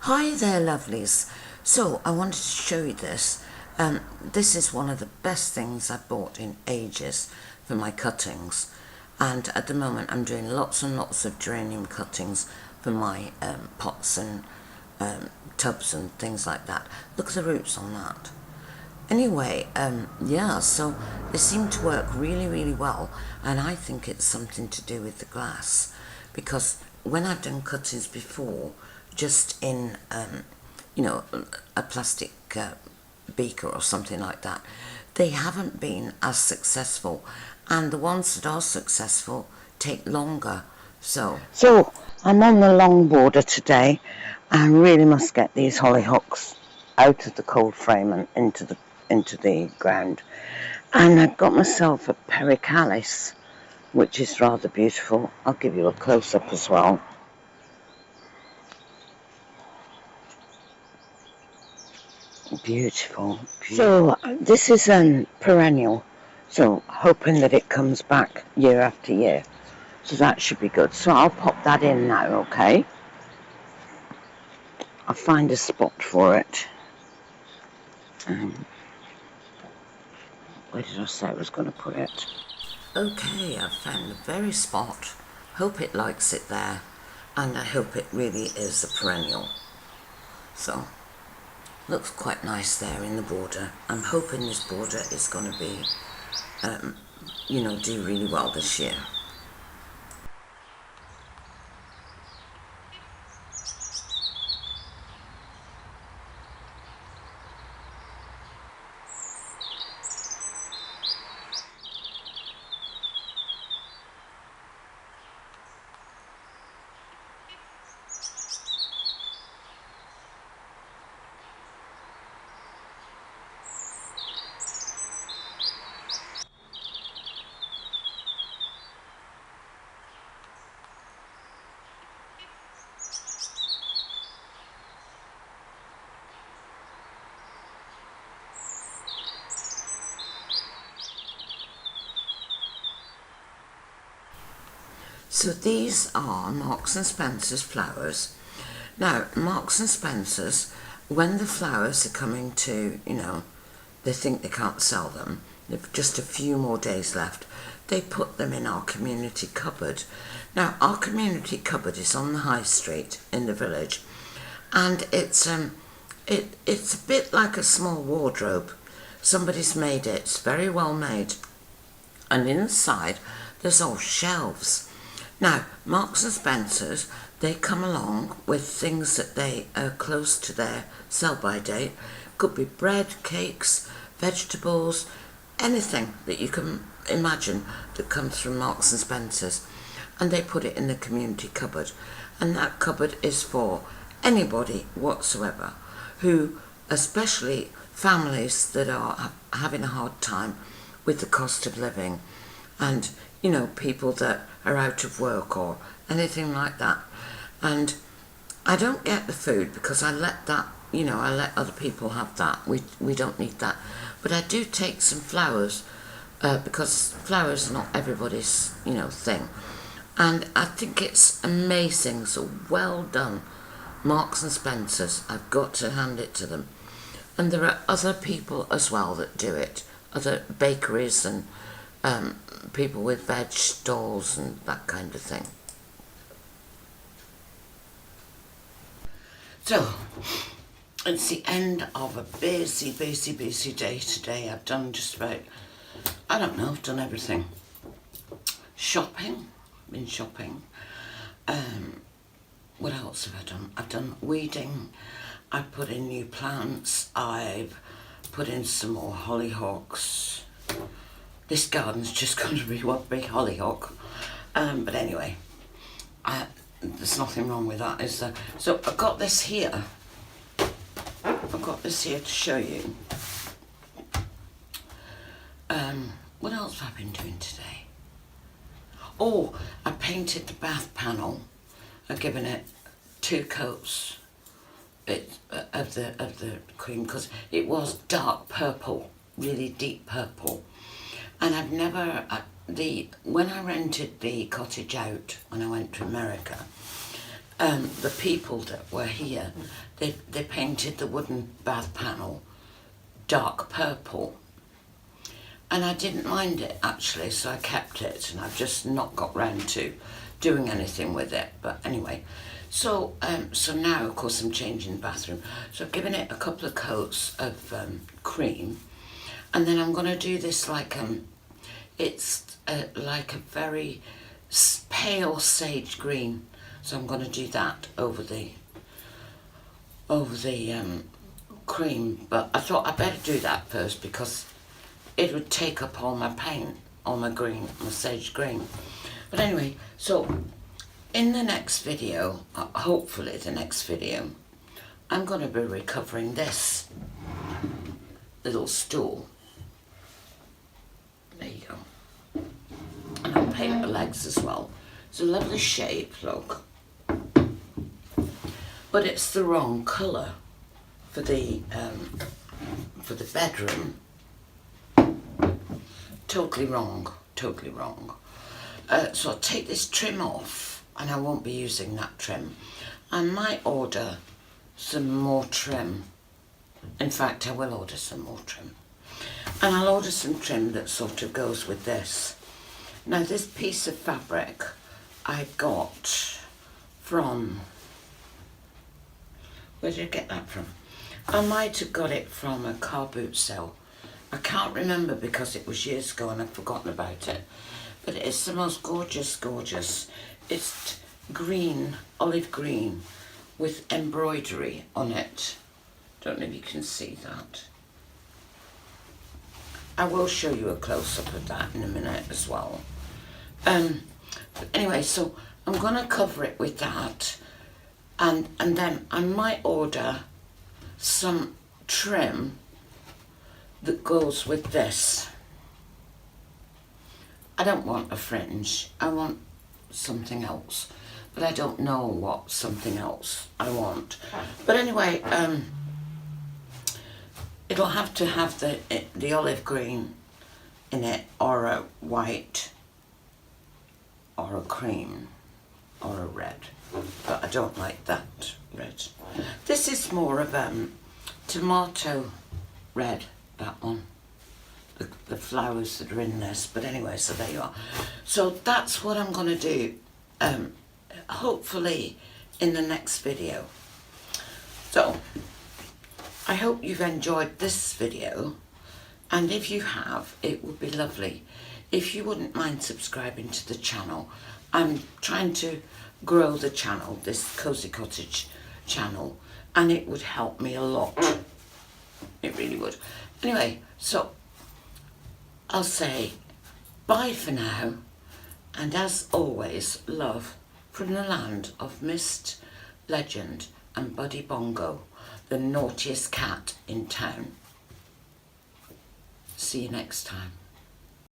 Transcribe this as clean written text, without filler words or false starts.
Hi there, lovelies. So I wanted to show you this. This is one of the best things I've bought in ages for my cuttings, and at the moment I'm doing lots and lots of geranium cuttings for my pots and tubs and things like that. Look at the roots on that. Anyway, yeah, so they seem to work really well, and I think it's something to do with the glass, because when I've done cuttings before, just in, a plastic beaker or something like that, they haven't been as successful, and the ones that are successful take longer. So I'm on the long border today. I really must get these hollyhocks out of the cold frame and into the ground. And I've got myself a pericalis, which is rather beautiful. I'll give you a close-up as well. Beautiful. So this is perennial, so hoping that it comes back year after year. So that should be good. So I'll pop that in now, okay? I'll find a spot for it. Where did I say I was going to put it? Okay, I've found the very spot. Hope it likes it there, and I hope it really is a perennial. So, looks quite nice there in the border. I'm hoping this border is going to be, do really well this year. So these are Marks and Spencer's flowers. Now, Marks and Spencer's, when the flowers are coming to, they think they can't sell them, they've just a few more days left, they put them in our community cupboard. Now, our community cupboard is on the high street in the village, and it's a bit like a small wardrobe. Somebody's made it, it's very well made, and inside there's all shelves. Now, Marks and Spencer's, they come along with things that they are close to their sell-by date. Could be bread, cakes, vegetables, anything that you can imagine that comes from Marks and Spencer's. And they put it in the community cupboard. And that cupboard is for anybody whatsoever who, especially families that are having a hard time with the cost of living, and people that are out of work or anything like that. And I don't get the food because I let that, I let other people have that. We don't need that. But I do take some flowers because flowers are not everybody's, thing. And I think it's amazing. So well done, Marks and Spencer's. I've got to hand it to them. And there are other people as well that do it, other bakeries and people with veg stalls and that kind of thing. So, it's the end of a busy day today. I've done just about, I've done everything. Been shopping. What else have I done? I've done weeding. I've put in new plants. I've put in some more hollyhocks. This garden's just going to be one big hollyhock. But anyway, there's nothing wrong with that, is there? So I've got this here. I've got this here to show you. What else have I been doing today? Oh, I painted the bath panel. I've given it 2 coats of the cream because it was dark purple, really deep purple. And I've never, when I rented the cottage out when I went to America, the people that were here, they painted the wooden bath panel dark purple. And I didn't mind it actually, so I kept it, and I've just not got round to doing anything with it. But anyway, so now of course I'm changing the bathroom. So I've given it a couple of coats of cream, and then I'm going to do this like it's like a very pale sage green. So I'm going to do that over the cream. But I thought I'd better do that first because it would take up all my paint, all my green, my sage green. But anyway, so in the next video, hopefully the next video, I'm going to be recovering this little stool. There you go. And I'll paint the legs as well. It's a lovely shape, look. But it's the wrong colour for the bedroom. Totally wrong, totally wrong. So I'll take this trim off, and I won't be using that trim. I might order some more trim. In fact, I will order some more trim. And I'll order some trim that sort of goes with this. Now this piece of fabric I got from, where did I get that from? I might have got it from a car boot sale. I can't remember because it was years ago and I've forgotten about it. But it's the most gorgeous, gorgeous. It's green, olive green, with embroidery on it. Don't know if you can see that. I will show you a close-up of that in a minute as well. But anyway, so I'm going to cover it with that. And then I might order some trim that goes with this. I don't want a fringe, I want something else, but I don't know what something else I want. But anyway, it'll have to have the olive green in it, or a white, or a cream, or a red, but I don't like that red. This is more of tomato red, that one, the flowers that are in this. But anyway, so there you are. So that's what I'm going to do, hopefully in the next video. So I hope you've enjoyed this video, and if you have, it would be lovely if you wouldn't mind subscribing to the channel. I'm trying to grow the channel, this Cozy Cottage channel, and it would help me a lot. It really would. Anyway, so I'll say bye for now, and as always, love from the land of Mist, Legend and Buddy Bongo, the naughtiest cat in town. See you next time.